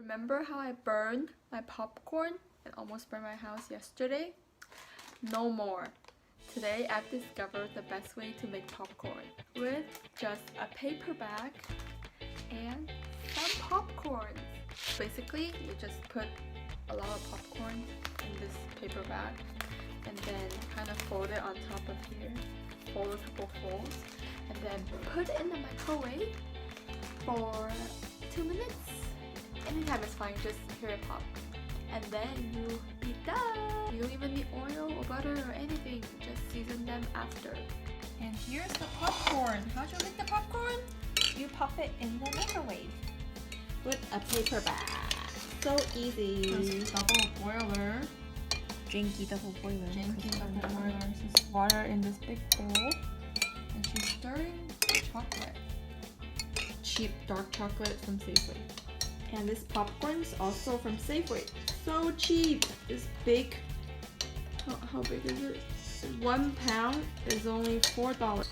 Remember how I burned my popcorn and almost burned my house yesterday? No more. Today I've discovered the best way to make popcorn with just a paper bag and some popcorn. Basically, you just put a lot of popcorn in this paper bag and then kind of fold it on top of here. Fold a couple folds and then put it in the microwave for 2 minutes. Anytime is fine, just hear it pop. And then you'll be done. You don't even need oil or butter or anything. Just season them after. And here's the popcorn. How do you make the popcorn? You pop it in the microwave with a paper bag. So easy. There's double boiler. Janky double boiler. Janky double boiler. There's water in this big bowl. And she's stirring the chocolate. Cheap dark chocolate from Safeway. And this popcorn is also from Safeway. So cheap. This big, how big is it? 1 pound is only $4.